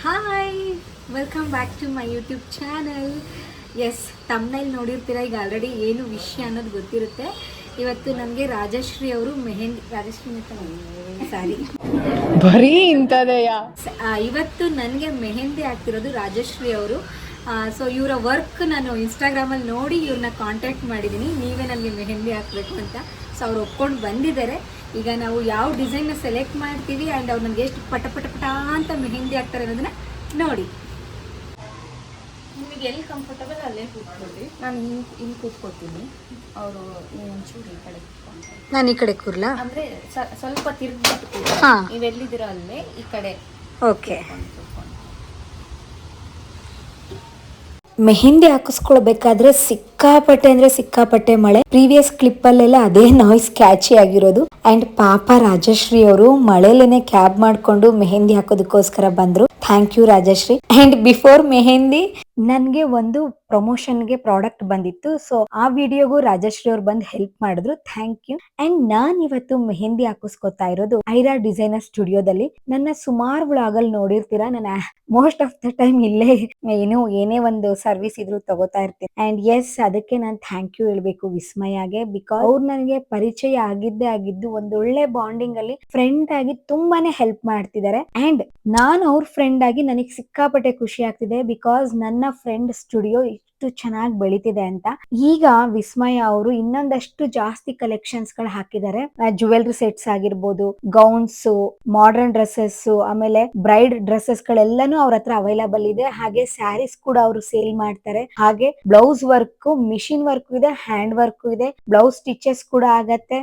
Hi, welcome back to my YouTube channel. Yes, ತಮ್ಮನೇಲಿ ನೋಡಿರ್ತೀರ ಈಗ ಆಲ್ರೆಡಿ ಏನು ವಿಷಯ ಅನ್ನೋದು ಗೊತ್ತಿರುತ್ತೆ. ಇವತ್ತು ನನಗೆ ರಾಜಶ್ರೀ ಅವರು ರಾಜಶ್ರೀ ಸಾರಿ ಬರೀ ಇಂಥದೆಯಾ. ಇವತ್ತು ನನಗೆ ಮೆಹಂದಿ ಆಗ್ತಿರೋದು ರಾಜಶ್ರೀ ಅವರು. ಸೊ ಇವರ ವರ್ಕ್ ನಾನು ಇನ್ಸ್ಟಾಗ್ರಾಮಲ್ಲಿ ನೋಡಿ ಇವ್ರನ್ನ ಕಾಂಟ್ಯಾಕ್ಟ್ ಮಾಡಿದ್ದೀನಿ, ನೀವೇ ನನಗೆ ಮೆಹಂದಿ ಹಾಕಬೇಕು ಅಂತ. ಸೊ ಅವ್ರು ಒಪ್ಕೊಂಡು ಬಂದಿದ್ದಾರೆ. ಈಗ ನಾವು ಯಾವ ಡಿಸೈನ್ನ ಸೆಲೆಕ್ಟ್ ಮಾಡ್ತೀವಿ ಆ್ಯಂಡ್ ಅವ್ರು ನನಗೆ ಎಷ್ಟು ಪಟ ಪಟ ಪಟ ಅಂತ ಮೆಹಂದಿ ಹಾಕ್ತಾರೆ ಅನ್ನೋದನ್ನ ನೋಡಿ. ನಿಮಗೆ ಎಲ್ಲಿ ಕಂಫರ್ಟಬಲ್ ಅಲ್ಲೇ ಕೂತ್ಕೊಳ್ಳಿ. ನಾನು ಇಲ್ಲಿ ಕೂತ್ಕೊಳ್ತೀನಿ, ಅವರು ಒಂಚೂರು ಈ ಕಡೆ ಕೂತ್ಕೊಂಡ್ರೆ. ನಾನು ಈ ಕಡೆ ಕೂರ್ಲಾ? ಅಂದರೆ ಸ್ವಲ್ಪ ತಿರುಗ್ಬಿಟ್ಟು ಹಾಂ, ನೀವೆಲ್ಲಿದ್ದೀರೋ ಅಲ್ಲೇ ಈ ಕಡೆ. ಓಕೆ. ಮೆಹಂದಿ ಹಾಕಿಸ್ಕೊಳ್ಬೇಕಾದ್ರೆ ಸಿಕ್ಕಾಪಟ್ಟೆ ಮಳೆ. ಪ್ರೀವಿಯಸ್ ಕ್ಲಿಪ್ ಅಲ್ಲೆಲ್ಲ ಅದೇ ನಾಯ್ಸ್ ಕ್ಯಾಚಿ ಆಗಿರೋದು. ಅಂಡ್ ಪಾಪ ರಾಜಶ್ರೀ ಅವರು ಮಳೆಲೇನೆ ಕ್ಯಾಬ್ ಮಾಡ್ಕೊಂಡು ಮೆಹಂದಿ ಹಾಕೋದಕ್ಕೋಸ್ಕರ ಬಂದ್ರು. Thank you Rajashree. And before mehendi ನನ್ಗೆ ಒಂದು ಪ್ರಮೋಷನ್ಗೆ ಪ್ರಾಡಕ್ಟ್ ಬಂದಿತ್ತು. ಸೊ ಆ ವಿಡಿಯೋಗೂ ರಾಜಶ್ರೀ ಅವ್ರು ಬಂದು ಹೆಲ್ಪ್ ಮಾಡಿದ್ರು. Thank you. ಅಂಡ್ ನಾನ್ ಇವತ್ತು ಮೆಹಂದಿ ಹಾಕಿಸ್ಕೊತಾ ಇರೋದು ಐರಾ ಡಿಸೈನರ್ ಸ್ಟುಡಿಯೋದಲ್ಲಿ. ನನ್ನ ಸುಮಾರು ವ್ಲಾಗ್ ಅಲ್ಲಿ ನೋಡಿರ್ತೀರಾ, ನಾನು ಮೋಸ್ಟ್ ಆಫ್ ದ ಟೈಮ್ ಇಲ್ಲೇ ಏನೇ ಒಂದು ಸರ್ವಿಸ್ ಇದ್ರು ತಗೋತಾ ಇರ್ತೀನಿ. ಅಂಡ್ ಎಸ್, ಅದಕ್ಕೆ ನಾನು ಥ್ಯಾಂಕ್ ಯು ಹೇಳ್ಬೇಕು ವಿಸ್ಮಯಾಗೆ. ಬಿಕಾಸ್ ಅವ್ರು ನನಗೆ ಪರಿಚಯ ಆಗಿದ್ದು ಒಂದೊಳ್ಳೆ ಬಾಂಡಿಂಗ್ ಅಲ್ಲಿ ಫ್ರೆಂಡ್ ಆಗಿ ತುಂಬಾನೇ ಹೆಲ್ಪ್ ಮಾಡ್ತಿದ್ದಾರೆ. ಅಂಡ್ ನಾನು ಅವ್ರ ಫ್ರೆಂಡ್ ಆಗಿ ನನಗೆ ಸಿಕ್ಕಾಪಟ್ಟೆ ಖುಷಿ ಆಗ್ತಿದೆ. ಬಿಕಾಸ್ ನನ್ನ ಫ್ರೆಂಡ್ ಸ್ಟುಡಿಯೋ ಇಷ್ಟು ಚೆನ್ನಾಗಿ ಬೆಳೀತಿದೆ ಅಂತ. ಈಗ ವಿಸ್ಮಯ ಅವರು ಇನ್ನೊಂದಷ್ಟು ಜಾಸ್ತಿ ಕಲೆಕ್ಷನ್ಸ್ ಗಳು ಹಾಕಿದ್ದಾರೆ. ಜುವೆಲ್ರಿ ಸೆಟ್ಸ್ ಆಗಿರ್ಬೋದು, ಗೌನ್ಸ್, ಮಾಡರ್ನ್ ಡ್ರೆಸ್ಸಸ್, ಆಮೇಲೆ ಬ್ರೈಡ್ ಡ್ರೆಸ್ಸಸ್ ಗಳೆಲ್ಲಾನು ಅವ್ರ ಹತ್ರ ಅವೈಲಬಲ್ ಇದೆ. ಹಾಗೆ ಸ್ಯಾರೀಸ್ ಕೂಡ ಅವರು ಸೇಲ್ ಮಾಡ್ತಾರೆ. ಹಾಗೆ ಬ್ಲೌಸ್ ವರ್ಕ್, ಮಿಷಿನ್ ವರ್ಕ್ ಇದೆ, ಹ್ಯಾಂಡ್ ವರ್ಕ್ ಇದೆ, ಬ್ಲೌಸ್ ಸ್ಟಿಚಸ್ ಕೂಡ ಆಗತ್ತೆ.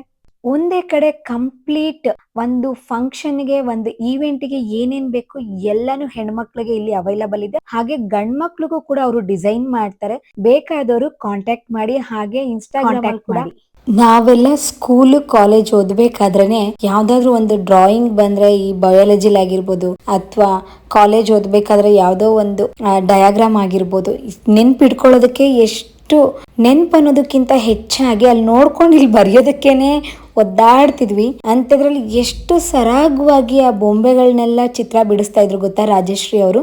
ಒಂದೇ ಕಡೆ ಕಂಪ್ಲೀಟ್ ಒಂದು ಫಂಕ್ಷನ್ಗೆ, ಒಂದು ಈವೆಂಟ್ಗೆ ಏನೇನ್ ಬೇಕು ಎಲ್ಲಾನು ಹೆಣ್ಮಕ್ಳಿಗೆ ಇಲ್ಲಿ ಅವೈಲಬಲ್ ಇದೆ. ಹಾಗೆ ಗಂಡ್ಮಕ್ಳಿಗೂ ಕೂಡ ಅವರು ಡಿಸೈನ್ ಮಾಡ್ತಾರೆ. ಬೇಕಾದವರು ಕಾಂಟ್ಯಾಕ್ಟ್ ಮಾಡಿ. ಹಾಗೆ ಇನ್ಸ್ಟಾಗ್ರಾಮ್ ಕೂಡ ನಾವೆಲ್ಲ ಸ್ಕೂಲ್ ಕಾಲೇಜ್ ಓದ್ಬೇಕಾದ್ರೇನೆ ಯಾವ್ದಾದ್ರು ಒಂದು ಡ್ರಾಯಿಂಗ್ ಬಂದ್ರೆ, ಈ ಬಯಾಲಜಿಲ್ ಆಗಿರ್ಬೋದು ಅಥವಾ ಕಾಲೇಜ್ ಓದ್ಬೇಕಾದ್ರೆ ಯಾವ್ದೋ ಒಂದು ಡಯಾಗ್ರಾಮ್ ಆಗಿರ್ಬೋದು, ನೆನ್ಪಿಡ್ಕೊಳ್ಳೋದಕ್ಕೆ ಎಷ್ಟು ನೆನ್ಪು ಅನ್ನೋದಕ್ಕಿಂತ ಹೆಚ್ಚಾಗಿ ಅಲ್ಲಿ ನೋಡ್ಕೊಂಡು ಇಲ್ಲಿ ಬರೆಯೋದಕ್ಕೇನೆ ಒದ್ದಾಡ್ತಿದ್ವಿ. ಅಂಥದ್ರಲ್ಲಿ ಎಷ್ಟು ಸರಾಗವಾಗಿ ಆ ಬೊಂಬೆಗಳನ್ನೆಲ್ಲ ಚಿತ್ರ ಬಿಡಿಸ್ತಾ ಇದ್ರು ಗೊತ್ತಾ ರಾಜಶ್ರೀ ಅವರು.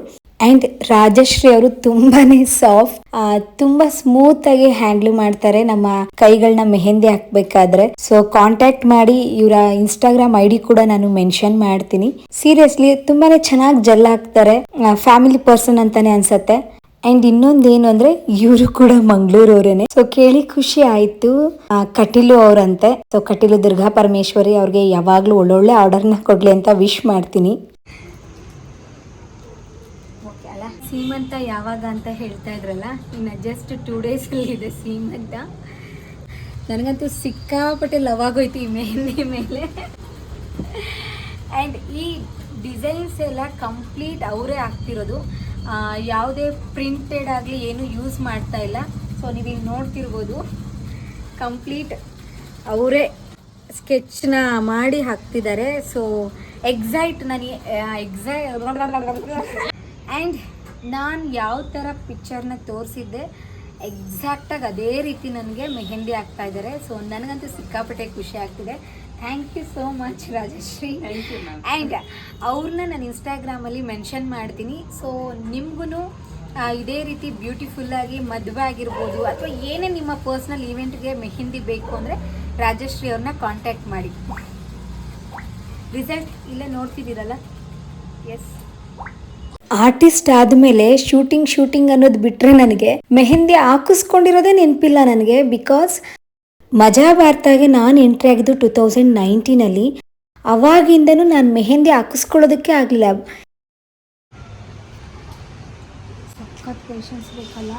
ಅಂಡ್ ರಾಜಶ್ರೀ ಅವರು ತುಂಬಾನೇ ಸಾಫ್ಟ್, ತುಂಬಾ ಸ್ಮೂತ್ ಆಗಿ ಹ್ಯಾಂಡಲ್ ಮಾಡ್ತಾರೆ ನಮ್ಮ ಕೈಗಳನ್ನ ಮೆಹಂದಿ ಹಾಕ್ಬೇಕಾದ್ರೆ. ಸೊ ಕಾಂಟ್ಯಾಕ್ಟ್ ಮಾಡಿ. ಇವರ ಇನ್ಸ್ಟಾಗ್ರಾಮ್ ಐಡಿ ಕೂಡ ನಾನು ಮೆನ್ಷನ್ ಮಾಡ್ತೀನಿ. ಸೀರಿಯಸ್ಲಿ ತುಂಬಾನೇ ಚೆನ್ನಾಗಿ ಜೆಲ್ ಹಾಕ್ತಾರೆ. ಫ್ಯಾಮಿಲಿ ಪರ್ಸನ್ ಅಂತಾನೆ ಅನ್ಸತ್ತೆ. ಅಂಡ್ ಇನ್ನೊಂದೇನು ಅಂದ್ರೆ ಇವರು ಕೂಡ ಮಂಗಳೂರವರೇನೆ. ಸೊ ಕೇಳಿ ಖುಷಿ ಆಯ್ತು. ಕಟೀಲು ಅವ್ರಂತೆ. ಸೊ ಕಟೀಲು ದುರ್ಗಾ ಪರಮೇಶ್ವರಿ ಅವ್ರಿಗೆ ಯಾವಾಗ್ಲೂ ಒಳ್ಳೊಳ್ಳೆ ಆರ್ಡರ್ನ ಕೊಡ್ಲಿ ಅಂತ ವಿಶ್ ಮಾಡ್ತೀನಿ. ಸೀಮಂತ ಯಾವಾಗ ಅಂತ ಹೇಳ್ತಾ ಇದ್ರಲ್ಲ, ಇನ್ನು ಜಸ್ಟ್ 2 days ಅಲ್ಲಿ ಇದೆ ಸೀಮಂತ. ನನಗಂತೂ ಸಿಕ್ಕಾಪಟ್ಟೆ ಲವ್ ಆಗೋಯ್ತು ಈ ಮೆಹಂದಿ ಮೇಲೆ. ಆ್ಯಂಡ್ ಈ ಡಿಸೈನ್ಸ್ ಎಲ್ಲ ಕಂಪ್ಲೀಟ್ ಅವರೇ ಆಗ್ತಿರೋದು. ಯಾವುದೇ ಪ್ರಿಂಟೆಡ್ ಆಗಲಿ ಏನು ಯೂಸ್ ಮಾಡ್ತಾ ಇಲ್ಲ. ಸೊ ನೀವೀಗ ನೋಡ್ತಿರ್ಬೋದು, ಕಂಪ್ಲೀಟ್ ಅವರೇ ಸ್ಕೆಚ್ನ ಮಾಡಿ ಹಾಕ್ತಿದ್ದಾರೆ. ಸೊ ಆ್ಯಂಡ್ ನಾನು ಯಾವ ಥರ ಪಿಕ್ಚರ್ನ ತೋರಿಸಿದ್ದೆ ಎಕ್ಸಾಕ್ಟಾಗಿ ಅದೇ ರೀತಿ ನನಗೆ ಮೆಹಂದಿ ಆಗ್ತಾ ಇದ್ದಾರೆ. ಸೊ ನನಗಂತೂ ಸಿಕ್ಕಾಪಟ್ಟೆ ಖುಷಿ ಆಗ್ತಿದೆ. Thank you so much Rajashree. And ಅವ್ರನ್ನ ನಾನು ಇನ್ಸ್ಟಾಗ್ರಾಮಲ್ಲಿ ಮೆನ್ಷನ್ ಮಾಡ್ತೀನಿ. ಸೊ ನಿಮ್ಗೂ ಇದೇ ರೀತಿ ಬ್ಯೂಟಿಫುಲ್ಲಾಗಿ ಮದುವೆ ಆಗಿರ್ಬೋದು ಅಥವಾ ಏನೇ ನಿಮ್ಮ ಪರ್ಸ್ನಲ್ ಈವೆಂಟ್ಗೆ ಮೆಹಂದಿ ಬೇಕು ಅಂದರೆ ರಾಜಶ್ರೀ ಅವ್ರನ್ನ ಕಾಂಟ್ಯಾಕ್ಟ್ ಮಾಡಿ. ರಿಸಲ್ಟ್ ಇಲ್ಲೇ ನೋಡ್ತಿದ್ದೀರಲ್ಲ. ಎಸ್, ಆರ್ಟಿಸ್ಟ್ ಆದಮೇಲೆ ಶೂಟಿಂಗ್ ಅನ್ನೋದು ಬಿಟ್ಟರೆ ನನಗೆ ಮೆಹಂದಿ ಹಾಕಿಸ್ಕೊಂಡಿರೋದೇ ನೆನಪಿಲ್ಲ ನನಗೆ. ಬಿಕಾಸ್ ಮಜಾ ಭಾರತಾಗೆ ನಾನು ಎಂಟ್ರಿ ಆಗಿದ್ದು 2019 ಅವಾಗಿಂದನೂ ನಾನು ಮೆಹಂದಿ ಹಾಕಿಸ್ಕೊಳ್ಳೋದಕ್ಕೆ ಆಗಲಿಲ್ಲ. ಸಖತ್ ಪೇಷನ್ಸ್ ಬೇಕಲ್ಲ.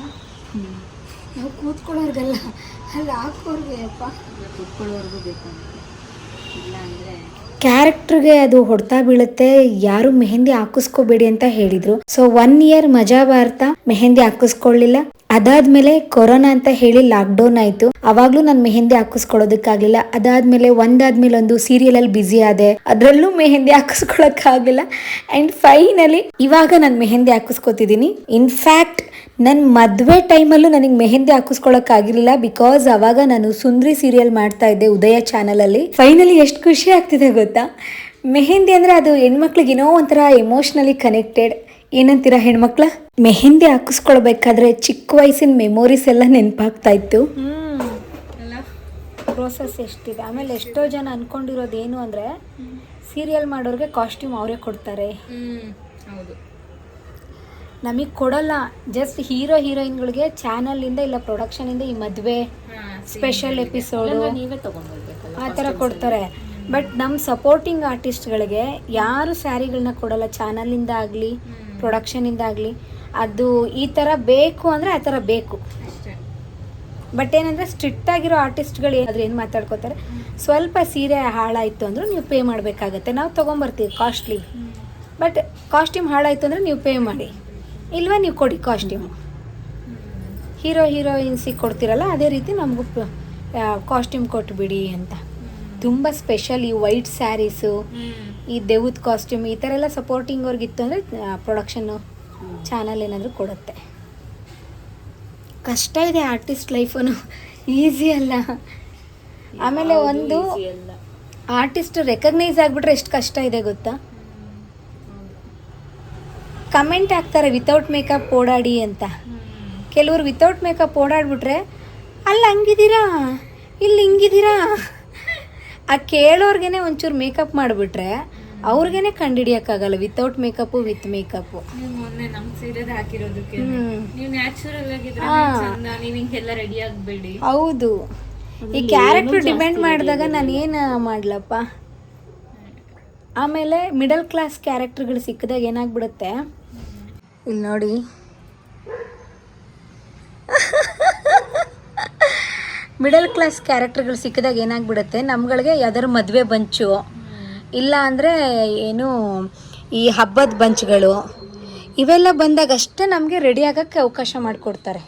ನಾವು ಕೂತ್ಕೊಳ್ಳೋರ್ಗಲ್ಲ, ಅಲ್ಲಿ ಹಾಕೋರ್ಗೆ ಅಪ್ಪ ಕೂತ್ಕೊಳ್ಳೋರ್ಗೂ ಬೇಕು. ಇಲ್ಲ ಅಂದರೆ ಕ್ಯಾರೆಕ್ಟರ್ಗೆ ಅದು ಹೊಡ್ತಾ ಬೀಳುತ್ತೆ. ಯಾರು ಮೆಹಂದಿ ಹಾಕಿಸ್ಕೋಬೇಡಿ ಅಂತ ಹೇಳಿದ್ರು. ಸೊ 1 year ಮಜಾ ಭಾರತ ಮೆಹಂದಿ ಹಾಕಿಸ್ಕೊಳ್ಳಿಲ್ಲ. ಅದಾದ್ಮೇಲೆ ಕೊರೋನಾ ಅಂತ ಹೇಳಿ ಲಾಕ್ಡೌನ್ ಆಯ್ತು. ಅವಾಗ್ಲೂ ನಾನು ಮೆಹಂದಿ ಹಾಕಿಸ್ಕೊಳ್ಳೋದಕ್ಕಾಗಲಿಲ್ಲ. ಅದಾದ್ಮೇಲೆ ಒಂದಾದ್ಮೇಲೆ ಒಂದು ಸೀರಿಯಲ್ ಅಲ್ಲಿ ಬಿಸಿ ಆದೆ, ಅದ್ರಲ್ಲೂ ಮೆಹಂದಿ ಹಾಕಿಸ್ಕೊಳಕ್ ಆಗಿಲ್ಲ. ಅಂಡ್ ಫೈನಲಿ ಇವಾಗ ನಾನು ಮೆಹಂದಿ ಹಾಕಿಸ್ಕೊತಿದ್ದೀನಿ. ಇನ್ಫ್ಯಾಕ್ಟ್ ನನ್ನ ಮದುವೆ ಟೈಮಲ್ಲೂ ನನಗೆ ಮೆಹಂದಿ ಹಾಕಿಸ್ಕೊಳಕ್ ಆಗಿರಲಿಲ್ಲ. ಬಿಕಾಸ್ ಅವಾಗ ನಾನು ಸುಂದ್ರಿ ಸೀರಿಯಲ್ ಮಾಡ್ತಾ ಇದ್ದೆ ಉದಯ ಚಾನಲ್ ಅಲ್ಲಿ. ಫೈನಲಿ ಎಷ್ಟು ಖುಷಿ ಆಗ್ತಿದೆ ಗೊತ್ತಾ. ಮೆಹಂದಿ ಅಂದ್ರೆ ಅದು ಹೆಣ್ಮಕ್ಳಿಗೆ ಏನೋ ಒಂಥರ ಎಮೋಷ್ನಲಿ ಕನೆಕ್ಟೆಡ್. ಏನಂತೀರಾ ಹೆಣ್ಮಕ್ಳ? ಮೆಹಂದಿ ಹಾಕಿಸ್ಕೊಳ್ಬೇಕಾದ್ರೆ ಚಿಕ್ಕ ವಯಸ್ಸಿನ ಮೆಮೊರೀಸ್ ಎಲ್ಲ ನೆನಪಾಗ್ತಾ ಇತ್ತು. ಪ್ರೋಸೆಸ್ ಎಷ್ಟಿದೆ. ಆಮೇಲೆ ಎಷ್ಟೋ ಜನ ಅನ್ಕೊಂಡಿರೋದು ಏನು ಅಂದರೆ ಸೀರಿಯಲ್ ಮಾಡೋರಿಗೆ ಕಾಸ್ಟ್ಯೂಮ್ ಅವರೇ ಕೊಡ್ತಾರೆ, ಹೌದು. ನಮಗೆ ಕೊಡಲ್ಲ. ಜಸ್ಟ್ ಹೀರೋಯಿನ್ಗಳಿಗೆ ಚಾನಲಿಂದ ಇಲ್ಲ ಪ್ರೊಡಕ್ಷನಿಂದ ಈ ಮದುವೆ ಸ್ಪೆಷಲ್ ಎಪಿಸೋಡು ನೀವೇ ತೊಗೊಂಡ್ಬರ್ಬೇಕಲ್ಲ ಆ ಥರ ಕೊಡ್ತಾರೆ. ಬಟ್ ನಮ್ಮ ಸಪೋರ್ಟಿಂಗ್ ಆರ್ಟಿಸ್ಟ್ಗಳಿಗೆ ಯಾರು ಸ್ಯಾರಿಗಳನ್ನ ಕೊಡಲ್ಲ, ಚಾನಲಿಂದ ಆಗಲಿ ಪ್ರೊಡಕ್ಷನಿಂದ ಆಗಲಿ. ಅದು ಈ ಥರ ಬೇಕು ಅಂದರೆ ಆ ಥರ ಬೇಕು. ಬಟ್ ಏನಂದರೆ ಸ್ಟ್ರಿಕ್ಟ್ ಆಗಿರೋ ಆರ್ಟಿಸ್ಟ್ಗಳು ಏನಾದರೂ ಏನು ಮಾತಾಡ್ಕೋತಾರೆ, ಸ್ವಲ್ಪ ಸೀರೆ ಹಾಳಾಯಿತು ಅಂದರೂ ನೀವು ಪೇ ಮಾಡಬೇಕಾಗತ್ತೆ. ನಾವು ತೊಗೊಂಬರ್ತೀವಿ ಕಾಸ್ಟ್ಲಿ, ಬಟ್ ಕಾಸ್ಟ್ಯೂಮ್ ಹಾಳಾಯಿತು ಅಂದರೆ ನೀವು ಪೇ ಮಾಡಿ, ಇಲ್ವಾ ನೀವು ಕೊಡಿ ಕಾಸ್ಟ್ಯೂಮು. ಹೀರೋಯಿನ್ಸಿಗೆ ಕೊಡ್ತಿರಲ್ಲ ಅದೇ ರೀತಿ ನಮಗೂ ಕಾಸ್ಟ್ಯೂಮ್ ಕೊಟ್ಬಿಡಿ ಅಂತ. ತುಂಬ ಸ್ಪೆಷಲ್ ಈ ವೈಟ್ ಸ್ಯಾರೀಸು, ಈ ದೇವದ ಕಾಸ್ಟ್ಯೂಮ್ ಈ ಥರ ಎಲ್ಲ ಸಪೋರ್ಟಿಂಗ್ ಅವ್ರಿಗಿತ್ತು ಅಂದರೆ ಪ್ರೊಡಕ್ಷನ್ನು ಚಾನಲ್ ಏನಾದರೂ ಕೊಡುತ್ತೆ. ಕಷ್ಟ ಇದೆ ಆರ್ಟಿಸ್ಟ್ ಲೈಫು, ಈಸಿ ಅಲ್ಲ. ಆಮೇಲೆ ಒಂದು ಆರ್ಟಿಸ್ಟ್ ರೆಕಗ್ನೈಸ್ ಆಗಿಬಿಟ್ರೆ ಎಷ್ಟು ಕಷ್ಟ ಇದೆ ಗೊತ್ತಾ. ಕಮೆಂಟ್ ಹಾಕ್ತಾರೆ ವಿತೌಟ್ ಮೇಕಪ್ ಓಡಾಡಿ ಅಂತ. ಕೆಲವರು ವಿತೌಟ್ ಮೇಕಪ್ ಓಡಾಡ್ಬಿಟ್ರೆ ಅಲ್ಲಿ ಹಂಗಿದ್ದೀರಾ ಇಲ್ಲಿ ಹಿಂಗಿದ್ದೀರಾ ಆ ಕೇಳೋರ್ಗೆ ಒಂಚೂರು ಮೇಕಪ್ ಮಾಡಿಬಿಟ್ರೆ ಅವ್ರಿಗೇನೆ ಕಂಡುಹಿಡಿಯೋಕ್ಕಾಗಲ್ಲ ವಿತೌಟ್ ಮೇಕಪ್ಪು ವಿತ್ ಮೇಕಪ್ಪು. ಮೊನ್ನೆ ನಮ್ಮ ಸೀರೆದ ಹಾಕಿರೋದಕ್ಕೆ ನೀವು ನ್ಯಾಚುರಲ್ ಆಗಿದ್ರೆ ನೀವು ಹಿಂಗೆಲ್ಲ ರೆಡಿ ಆಗಬೇಡಿ. ಹೌದು, ಈ ಕ್ಯಾರೆಕ್ಟರ್ ಡಿಪೆಂಡ್ ಮಾಡಿದಾಗ ನಾನು ಏನು ಮಾಡ್ಲಪ್ಪ. ಆಮೇಲೆ ಮಿಡಲ್ ಕ್ಲಾಸ್ ಕ್ಯಾರೆಕ್ಟರ್ಗಳು ಸಿಕ್ಕಿದಾಗ ಏನಾಗ್ಬಿಡುತ್ತೆ, ಇಲ್ಲಿ ನೋಡಿ ಮಿಡಲ್ ಕ್ಲಾಸ್ ಕ್ಯಾರೆಕ್ಟರ್ಗಳು ಸಿಕ್ಕಿದಾಗ ಏನಾಗ್ಬಿಡುತ್ತೆ, ನಮ್ಗಳಿಗೆ ಯಾವ್ದಾದ್ರು ಮದುವೆ ಬಂಚು ಇಲ್ಲ ಅಂದರೆ ಏನು ಈ ಹಬ್ಬದ ಬಂಚ್ಗಳು ಇವೆಲ್ಲ ಬಂದಾಗ ಅಷ್ಟೇ ನಮಗೆ ರೆಡಿ ಆಗೋಕ್ಕೆ ಅವಕಾಶ ಮಾಡಿಕೊಡ್ತಾರೆ.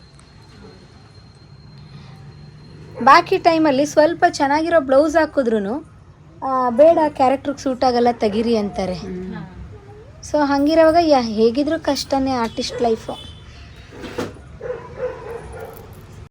ಬಾಕಿ ಟೈಮಲ್ಲಿ ಸ್ವಲ್ಪ ಚೆನ್ನಾಗಿರೋ ಬ್ಲೌಸ್ ಹಾಕಿದ್ರೂ ಬೇಡ ಕ್ಯಾರೆಕ್ಟ್ರಿಗೆ ಸೂಟ್ ಆಗಲ್ಲ ತೆಗೀರಿ ಅಂತಾರೆ. ಸೊ ಹಂಗಿರೋವಾಗ ಹೇಗಿದ್ರೂ ಕಷ್ಟನೇ ಆರ್ಟಿಸ್ಟ್ ಲೈಫು.